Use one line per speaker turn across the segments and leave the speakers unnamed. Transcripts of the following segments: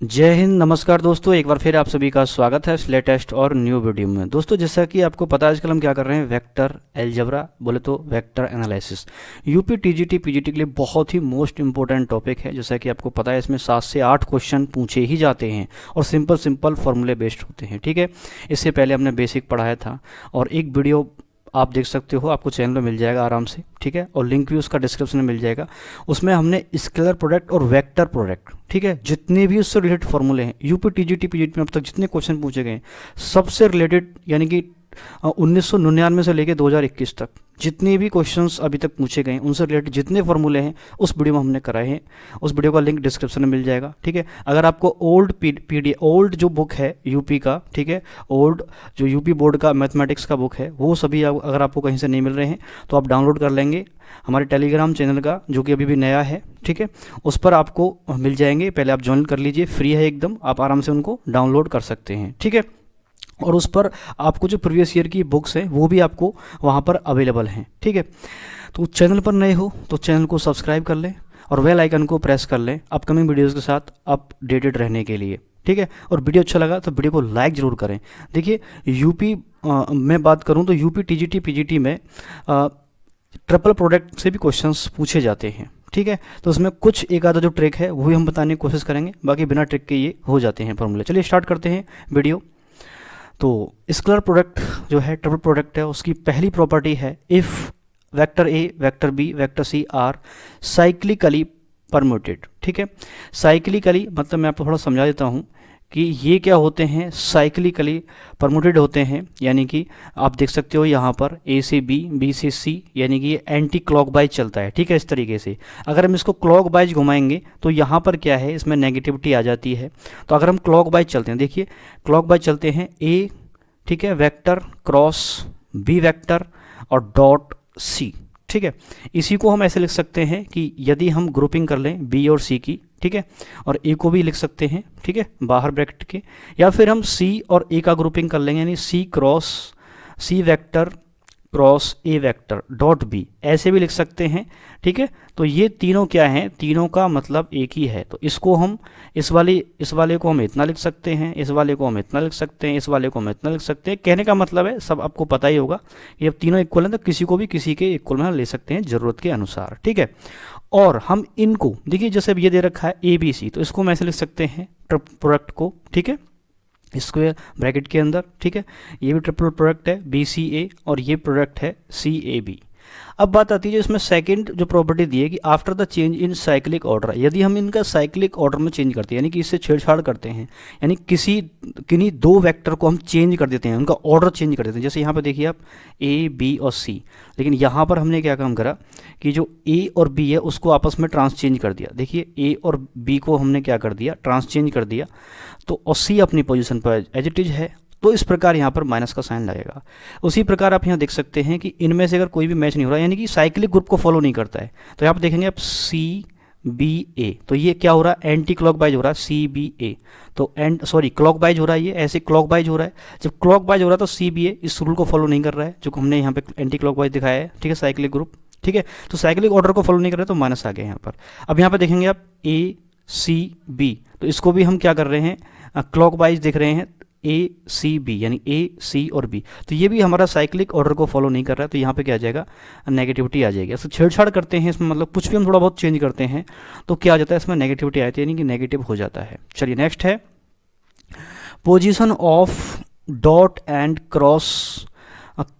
जय हिंद, नमस्कार दोस्तों। एक बार फिर आप सभी का स्वागत है इस लेटेस्ट और न्यू वीडियो में। दोस्तों, जैसा कि आपको पता है आजकल हम क्या कर रहे हैं, वेक्टर अलजेब्रा, बोले तो vector analysis, UP TGT PGT के लिए बहुत ही मोस्ट इंपॉर्टेंट टॉपिक है। जैसा कि आपको पता है इसमें 7 से 8 क्वेश्चन पूछे ही जाते हैं और सिंपल सिंपल फॉर्मूले बेस्ड होते हैं। ठीक है, इससे पहले हमने बेसिक पढ़ाया था और एक वीडियो आप देख सकते हो, आपको चैनल में मिल जाएगा आराम से। ठीक है, और लिंक भी उसका डिस्क्रिप्शन में मिल जाएगा। उसमें हमने स्केलर प्रोडक्ट और वेक्टर प्रोडक्ट, ठीक है, जितने भी उससे रिलेटेड फॉर्मूले हैं यूपी टीजीटी पीजीटी में अब तक जितने क्वेश्चन पूछे गए हैं सबसे रिलेटेड, यानी कि 1999 से लेकर 2021 तक जितने भी क्वेश्चंस अभी तक पूछे गए हैं उनसे रिलेटेड जितने फॉर्मूले हैं उस वीडियो में हमने कराए हैं। उस वीडियो का लिंक डिस्क्रिप्शन में मिल जाएगा। ठीक है, अगर आपको ओल्ड जो बुक है यूपी का, ठीक है, ओल्ड जो यूपी बोर्ड का मैथमेटिक्स का बुक है वो सभी अगर आपको कहीं से नहीं मिल रहे हैं तो आप डाउनलोड कर लेंगे हमारे टेलीग्राम चैनल का, जो कि अभी भी नया है। ठीक है, उस पर आपको मिल जाएंगे। पहले आप ज्वाइन कर लीजिए, फ्री है एकदम, आप आराम से उनको डाउनलोड कर सकते हैं। ठीक है, और उस पर आपको जो प्रीवियस ईयर की बुक्स हैं वो भी आपको वहाँ पर अवेलेबल हैं। ठीक है, तो चैनल पर नए हो तो चैनल को सब्सक्राइब कर लें और बेल आइकन को प्रेस कर लें अपकमिंग वीडियोज़ के साथ अपडेटेड रहने के लिए। ठीक है, और वीडियो अच्छा लगा तो वीडियो को लाइक ज़रूर करें। देखिए, यूपी में बात करूँ तो यूपी टीजीटी पीजीटी में ट्रिपल प्रोडक्ट से भी क्वेश्चंस पूछे जाते हैं। ठीक है, तो उसमें कुछ एक आधा जो ट्रिक है वो भी हम बताने की कोशिश करेंगे, बाकी बिना ट्रिक के ये हो जाते हैं फॉर्मूले। चलिए स्टार्ट करते हैं वीडियो। तो स्केलर प्रोडक्ट जो है, ट्रिपल प्रोडक्ट है, उसकी पहली प्रॉपर्टी है if vector A, vector B, vector C are cyclically permuted. ठीक है, साइक्लिकली मतलब मैं आपको थोड़ा समझा देता हूँ कि ये क्या होते हैं, साइक्लिकली परम्यूटेड होते हैं, यानी कि आप देख सकते हो यहाँ पर ए से बी, बी से सी, यानी कि ये एंटी क्लॉकवाइज चलता है। ठीक है, इस तरीके से अगर हम इसको क्लॉकवाइज घुमाएंगे तो यहाँ पर क्या है, इसमें नेगेटिविटी आ जाती है। तो अगर हम क्लॉकवाइज चलते हैं, देखिए क्लॉकवाइज चलते हैं, ए, ठीक है, वेक्टर क्रॉस बी वेक्टर और डॉट सी। ठीक है, इसी को हम ऐसे लिख सकते हैं कि यदि हम ग्रुपिंग कर लें बी और सी की, ठीक है, और ए को भी लिख सकते हैं, ठीक है, बाहर ब्रैकेट के, या फिर हम सी और ए का ग्रुपिंग कर लेंगे, यानी C cross C vector cross A vector dot B, ऐसे भी लिख सकते हैं। ठीक है, तो ये तीनों क्या हैं, तीनों का मतलब एक ही है। तो इसको हम इस वाले को हम इतना लिख सकते हैं, इस वाले को हम इतना लिख सकते हैं, इस वाले को हम इतना लिख सकते हैं। कहने का मतलब है, सब आपको पता ही होगा, ये तीनों इक्वल हैं तो किसी को भी किसी के इक्वल में ले सकते हैं ज़रूरत के अनुसार। ठीक है, और हम इनको देखिए, जैसे अब ये दे रखा है ए बी सी, तो इसको हम ऐसे लिख सकते हैं प्रोडक्ट को, ठीक है, स्क्वायर ब्रैकेट के अंदर। ठीक है, ये भी ट्रिपल प्रोडक्ट है बी सी ए और ये प्रोडक्ट है सी ए बी। अब बात आती है इसमें सेकंड जो प्रॉपर्टी दी है कि after the change in cyclic order, यदि हम इनका साइक्लिक ऑर्डर में चेंज करते हैं, यानी कि इससे छेड़छाड़ करते हैं, यानी किन्हीं दो वेक्टर को हम चेंज कर देते हैं, उनका ऑर्डर चेंज कर देते हैं। जैसे यहाँ पे देखिए आप ए बी और सी, लेकिन यहाँ पर हमने क्या काम करा कि जो ए और बी है उसको आपस में ट्रांस चेंज कर दिया। देखिए ए और बी को हमने क्या कर दिया, ट्रांस चेंज कर दिया, तो और सी अपनी पोजीशन पर एज इट इज है, तो इस प्रकार यहाँ पर माइनस का साइन लगेगा। उसी प्रकार आप यहाँ देख सकते हैं कि इनमें से अगर कोई भी मैच नहीं हो रहा, यानी कि साइक्लिक ग्रुप को फॉलो नहीं करता है, तो यहाँ पर देखेंगे आप सी बी ए, तो ये क्या हो रहा है, एंटी क्लॉकवाइज हो रहा है सी बी ए, तो क्लॉकवाइज हो रहा है, ये ऐसे क्लॉकवाइज हो रहा है। जब क्लॉकवाइज हो रहा है तो सी बी ए इस रूल को फॉलो नहीं कर रहा है जो हमने यहाँ पे एंटी क्लॉकवाइज दिखाया है। ठीक है, साइक्लिक ग्रुप, ठीक है, तो साइक्लिक ऑर्डर को फॉलो नहीं कर रहे तो माइनस आ गया यहाँ पर। अब यहाँ पर देखेंगे आप ए सी बी, तो इसको भी हम क्या कर रहे हैं, क्लॉकवाइज देख रहे हैं, ए सी बी, यानी ए सी और बी, तो ये भी हमारा साइक्लिक ऑर्डर को फॉलो नहीं कर रहा है, तो यहाँ पे क्या आ जाएगा, नेगेटिविटी आ जाएगी। ऐसे छेड़छाड़ करते हैं इसमें, मतलब कुछ भी हम थोड़ा बहुत चेंज करते हैं तो क्या आ जाता है, इसमें नेगेटिविटी आती है, यानी कि नेगेटिव हो जाता है। चलिए नेक्स्ट है position of dot and cross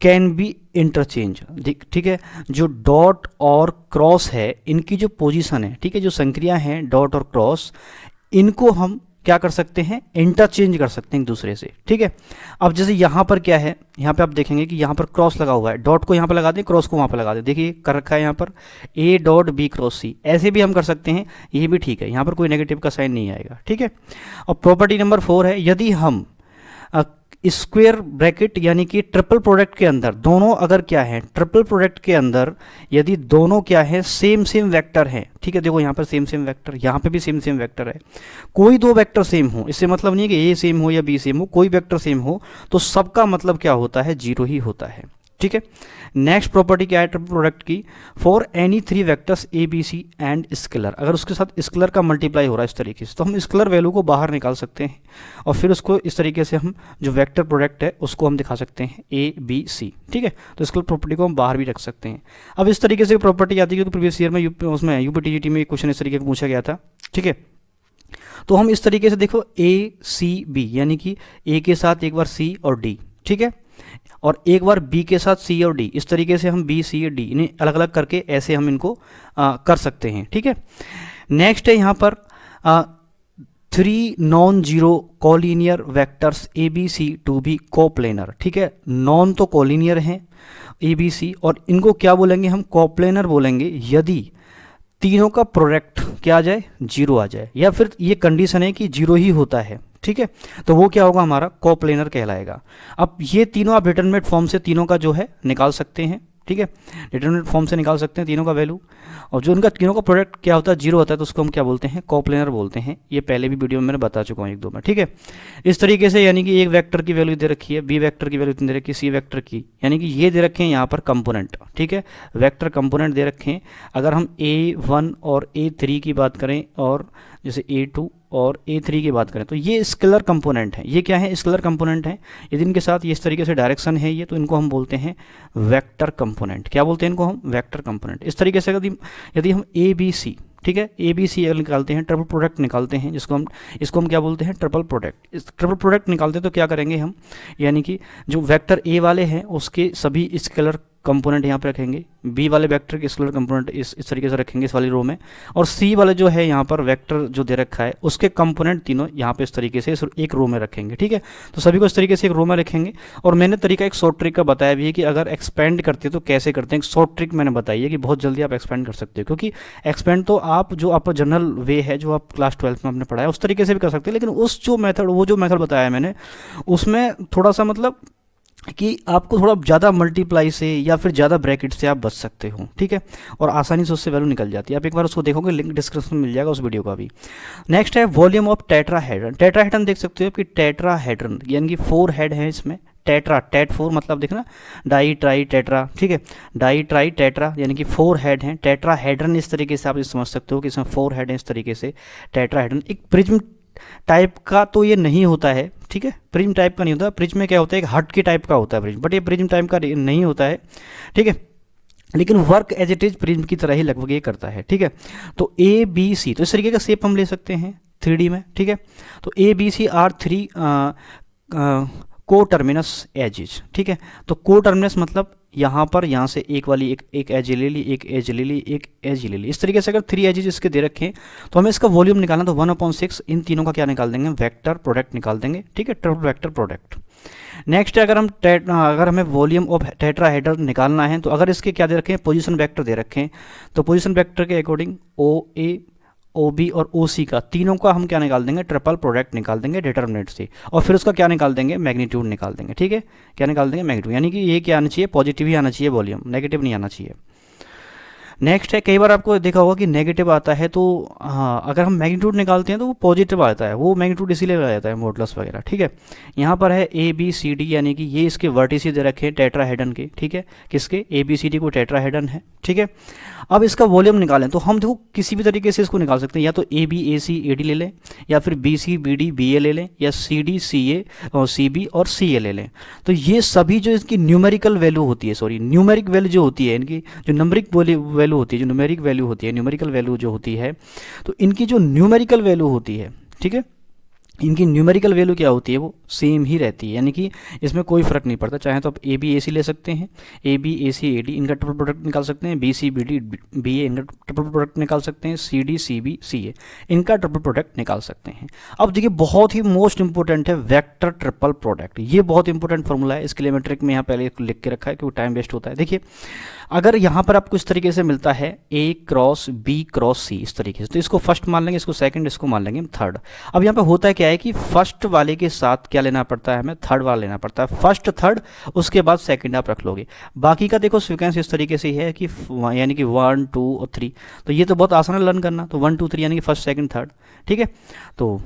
can be interchange. ठीक है, जो डॉट और क्रॉस है इनकी जो पोजीशन है, ठीक है, जो संक्रिया हैं डॉट और क्रॉस, इनको हम क्या कर सकते हैं, इंटरचेंज कर सकते हैं एक दूसरे से। ठीक है, अब जैसे यहाँ पर क्या है, यहाँ पे आप देखेंगे कि यहाँ पर क्रॉस लगा हुआ है, डॉट को यहाँ पर लगा दें, क्रॉस को वहाँ पर लगा दें। देखिए कर रखा है यहाँ पर ए डॉट बी क्रॉस सी, ऐसे भी हम कर सकते हैं, ये भी ठीक है, यहाँ पर कोई नेगेटिव का साइन नहीं आएगा। ठीक है, और प्रॉपर्टी नंबर 4 है, यदि हम स्क्वायर ब्रैकेट यानी कि ट्रिपल प्रोडक्ट के अंदर दोनों अगर क्या है, ट्रिपल प्रोडक्ट के अंदर यदि दोनों क्या है, सेम सेम वेक्टर है। ठीक है, देखो यहाँ पर सेम सेम वेक्टर, यहाँ पे भी सेम सेम वेक्टर है, कोई दो वेक्टर सेम हो, इससे मतलब नहीं है कि ए सेम हो या बी सेम हो, कोई वेक्टर सेम हो तो सबका मतलब क्या होता है, जीरो ही होता है। ठीक है। नेक्स्ट प्रॉपर्टी क्या है ट्रिपल प्रोडक्ट की, for any three vectors A B C and scalar, अगर उसके साथ स्केलर का मल्टीप्लाई हो रहा है इस तरीके से, तो हम स्केलर वैल्यू को बाहर निकाल सकते हैं और फिर उसको इस तरीके से हम जो वेक्टर प्रोडक्ट है उसको हम दिखा सकते हैं ए बी सी, ठीक है। तो स्केलर प्रॉपर्टी को हम बाहर भी रख सकते हैं। अब इस तरीके से प्रॉपर्टी आती है, तो प्रीवियस ईयर में उसमें यूपीटीजीटी में क्वेश्चन इस तरीके का पूछा गया था, ठीक है। तो हम इस तरीके से देखो ए सी बी, यानी कि ए के साथ एक बार सी और डी, ठीक है, और एक बार बी के साथ सी और डी, इस तरीके से हम बी सी डी इन्हें अलग अलग करके ऐसे हम इनको कर सकते हैं, ठीक है। नेक्स्ट है यहाँ पर three non zero collinear vectors A B C to be coplanar, ठीक है। नॉन तो कोलिनियर हैं ए बी सी, और इनको क्या बोलेंगे हम, कोप्लेनर बोलेंगे यदि तीनों का प्रोडक्ट क्या आ जाए, जीरो आ जाए, या फिर ये कंडीशन है कि जीरो ही होता है, ठीक है। तो वो क्या होगा, हमारा कोप्लेनर कहलाएगा। अब ये तीनों आप डिटरमिनेंट फॉर्म से तीनों का जो है निकाल सकते हैं, ठीक है, डिटरमिनेंट फॉर्म से निकाल सकते हैं तीनों का वैल्यू, और जो उनका तीनों का प्रोडक्ट क्या होता है, जीरो होता है, तो उसको हम क्या बोलते हैं, कोप्लेनर बोलते हैं। ये पहले भी वीडियो में मैंने बता चुका हूँ एक दो में, ठीक है। इस तरीके से यानी कि एक वेक्टर की वैल्यू दे रखी है, बी वेक्टर की वैल्यू दे रखी है, सी वेक्टर की, यानी कि ये दे रखे हैं यहाँ पर कंपोनेंट, ठीक है, वेक्टर कंपोनेंट दे रखे हैं। अगर हम A1 और A3 की बात करें, और जैसे A2 और A3 की बात करें, तो ये स्केलर कंपोनेंट है। ये क्या है, स्केलर कंपोनेंट है। यदि इनके साथ ये इस तरीके से डायरेक्शन है ये, तो इनको हम बोलते हैं वेक्टर कंपोनेंट। क्या बोलते हैं इनको हम, वेक्टर कंपोनेंट। इस तरीके से यदि हम ए बी सी, ठीक है, ए बी सी अगर निकालते हैं, ट्रिपल प्रोडक्ट निकालते हैं, इसको हम क्या बोलते हैं, ट्रिपल प्रोडक्ट। इस ट्रिपल प्रोडक्ट निकालते हैं तो क्या करेंगे हम, यानी कि जो वेक्टर ए वाले हैं उसके सभी स्केलर कंपोनेंट यहाँ पे रखेंगे, बी वाले वेक्टर के स्केलर कंपोनेंट इस तरीके से रखेंगे इस वाली रो में, और सी वाले जो है यहाँ पर वेक्टर जो दे रखा है उसके कंपोनेंट तीनों यहाँ पे इस तरीके से एक रो में रखेंगे, ठीक है। तो सभी को इस तरीके से एक रो में रखेंगे। और मैंने तरीका एक शॉर्ट ट्रिक का बताया भी है कि अगर एक्सपेंड करते हैं तो कैसे करते हैं, एक शॉर्ट ट्रिक मैंने बताई है कि बहुत जल्दी आप एक्सपेंड कर सकते हो, क्योंकि एक्सपेंड तो आप जो आपका जनरल वे है जो आप क्लास 12 में आपने पढ़ा है उस तरीके से भी कर सकते हैं, लेकिन वो जो मेथड बताया मैंने उसमें थोड़ा सा मतलब कि आपको थोड़ा ज़्यादा मल्टीप्लाई से या फिर ज़्यादा ब्रैकेट से आप बच सकते हो, ठीक है, और आसानी से उससे वैल्यू निकल जाती है। आप एक बार उसको देखोगे, लिंक डिस्क्रिप्शन में मिल जाएगा उस वीडियो का भी। नेक्स्ट है वॉल्यूम ऑफ टेट्राहेड्रन। टेट्राहेड्रन देख सकते हो कि टेट्राहेड्रन यानी कि 4 हेड है इसमें, टेट 4 मतलब देखना डाई ट्राई टेट्रा, ठीक है, डाई ट्राई टेट्रा यानी कि 4 हेड हैं। टेट्राहेड्रन इस तरीके से आप समझ सकते हो कि इसमें 4 हेड हैं इस तरीके से टेट्राहेड्रन। एक प्रिज्म टाइप का तो ये नहीं होता है, ठीक है, प्रिज्म टाइप का नहीं होता। प्रिज्म में क्या होता है, एक हट के टाइप का होता है प्रिज्म, बट ये प्रिज्म टाइप का नहीं होता है, ठीक है, लेकिन work as it is prism की तरह ही लगभग ये करता है, ठीक है। तो ए बी सी, तो इस तरीके का शेप हम ले सकते हैं 3D में, ठीक है। तो ए बी सी आर 3 को टर्मिनस एजेज, ठीक है। तो को टर्मिनस मतलब यहाँ पर यहाँ से एक वाली एक एज ले ली, एक एज ले ली, एक एज ले ली, इस तरीके से अगर 3 एजेज इसके दे रखें तो हमें इसका वॉल्यूम निकालना, तो 1/6 इन तीनों का क्या निकाल देंगे, वेक्टर प्रोडक्ट निकाल देंगे, ठीक है, ट्रिपल वेक्टर प्रोडक्ट। नेक्स्ट अगर हमें वॉल्यूम ऑफ टेट्राहेड्रन निकालना है, तो अगर इसके क्या दे रखें, पोजीशन वेक्टर दे रखें, तो पोजीशन वेक्टर के अकॉर्डिंग ओ ए ओ बी और ओ सी का तीनों का हम क्या निकाल देंगे, ट्रिपल प्रोडक्ट निकाल देंगे डिटरमिनेंट से, और फिर उसका क्या निकाल देंगे, मैग्नीट्यूड निकाल देंगे, ठीक है, क्या निकाल देंगे, मैग्नीट्यूड, यानी कि ये क्या आना चाहिए, पॉजिटिव ही आना चाहिए वॉल्यूम, नेगेटिव नहीं आना चाहिए। नेक्स्ट है, कई बार आपको देखा होगा कि नेगेटिव आता है, तो हाँ अगर हम मैग्नीट्यूड निकालते हैं तो वो पॉजिटिव आता है, वो मैग्नीट्यूड इसीलिए लगाया जाता है मॉडुलस वगैरह, ठीक है। यहाँ पर है ए बी सी डी, यानी कि ये इसके वर्टिसेस दे रखे हैं टेट्राहेड्रन के, ठीक है, किसके, ए बी सी डी को टेट्राहेड्रन है, ठीक है। अब इसका वॉल्यूम निकालें तो हम देखो किसी भी तरीके से इसको निकाल सकते हैं, या तो ए B A C A D ले लें, या फिर B C B D B A ले लें, या सी डी सी ए और सी बी और सी ए ले लें। तो ये सभी जो इसकी न्यूमेरिकल वैल्यू होती है, सॉरी न्यूमेरिक वैल्यू जो होती है, इनकी जो नंबरिक वैल्यू होती है, जो न्यूमेरिक वैल्यू होती है, न्यूमेरिकल वैल्यू जो होती है, तो इनकी जो न्यूमेरिकल वैल्यू होती है, ठीक है, इनकी न्यूमेरिकल वैल्यू क्या होती है, वो सेम ही रहती है, यानी कि इसमें कोई फर्क नहीं पड़ता। चाहे तो आप ए बी ए सी ले सकते हैं, A B A C A D इनका ट्रिपल प्रोडक्ट निकाल सकते हैं, B C B D B A इनका ट्रिपल प्रोडक्ट निकाल सकते हैं, C D C B C ए इनका ट्रिपल प्रोडक्ट निकाल सकते हैं। अब देखिए बहुत ही मोस्ट इंपॉर्टेंट है वेक्टर ट्रिपल प्रोडक्ट, ये बहुत इंपॉर्टेंट फॉर्मूला है, इसके लिए मैं ट्रिक में यहाँ पहले लिख के रखा है क्योंकि टाइम वेस्ट होता है। देखिए अगर यहाँ पर आपको इस तरीके से मिलता है ए क्रॉस बी क्रॉस सी इस तरीके से, तो इसको फर्स्ट मान लेंगे, इसको सेकंड, इसको मान लेंगे थर्ड। अब यहाँ पे होता है क्या है कि फर्स्ट वाले के साथ क्या लेना पड़ता है, हमें थर्ड वाला लेना पड़ता है, फर्स्ट थर्ड उसके बाद सेकंड आप रख लोगे। बाकी का देखो सीक्वेंस इस तरीके से है कि यानी कि 1 2 और 3, तो ये तो बहुत आसान है लर्न करना, तो 1 2 3 यानी कि फर्स्ट सेकंड थर्ड, ठीक है। तो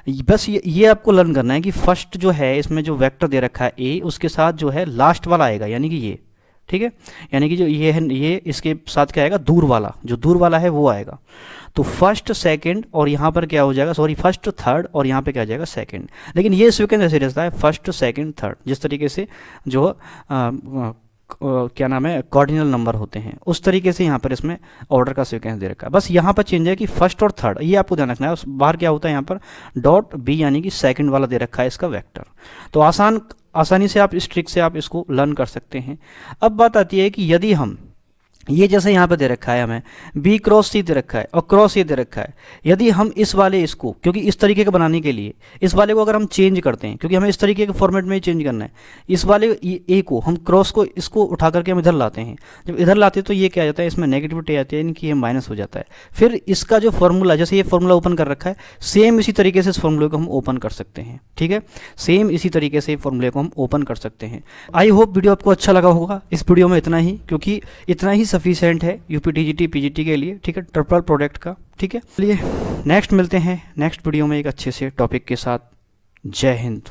बस ये आपको लर्न करना है कि फर्स्ट जो है इसमें जो वेक्टर दे रखा है ए, उसके साथ जो है लास्ट वाला आएगा, यानी कि ये, ठीक है। यानी कि जो ये है, ये इसके साथ क्या आएगा, दूर वाला, जो दूर वाला है वो आएगा। तो फर्स्ट सेकंड और यहाँ पर क्या हो जाएगा, सॉरी फर्स्ट थर्ड और यहाँ पे क्या आ जाएगा, सेकंड। लेकिन ये सीक्वेंस ऐसे रहता है, फर्स्ट सेकंड थर्ड, जिस तरीके से जो क्या नाम है कॉर्डिनल नंबर होते हैं, उस तरीके से यहाँ पर इसमें ऑर्डर का सीक्वेंस दे रखा है। बस यहाँ पर चेंज है कि फर्स्ट और थर्ड, ये आपको ध्यान रखना है। उस बाहर क्या होता है, यहाँ पर डॉट बी यानी कि सेकंड वाला दे रखा है इसका वेक्टर। तो आसानी से आप इस ट्रिक से आप इसको लर्न कर सकते हैं। अब बात आती है कि यदि हम ये जैसे यहाँ पे दे रखा है हमें बी क्रॉस सी दे रखा है और क्रॉस ये दे रखा है, यदि हम इस वाले इसको, क्योंकि इस तरीके का बनाने के लिए इस वाले को अगर हम चेंज करते हैं, क्योंकि हमें इस तरीके के फॉर्मेट में ही चेंज करना है, इस वाले ए को हम क्रॉस को इसको उठा करके हम इधर लाते हैं। जब इधर लाते हैं तो ये क्या आ जाता है, इसमें नेगेटिविटी आती है, यानी कि ये माइनस हो जाता है। फिर इसका जो फॉर्मूला, जैसे ये फॉर्मूला ओपन कर रखा है, सेम इसी तरीके से इस फॉर्मूले को हम ओपन कर सकते हैं, ठीक है। सेम इसी तरीके से फॉर्मूले को हम ओपन कर सकते हैं। आई होप वीडियो आपको अच्छा लगा होगा। इस वीडियो में इतना ही, क्योंकि इतना ही सफिशिएंट है यूपी टीजीटी पीजीटी के लिए, ठीक है, ट्रिपल प्रोडक्ट का, ठीक है। चलिए नेक्स्ट मिलते हैं नेक्स्ट वीडियो में एक अच्छे से टॉपिक के साथ। जय हिंद।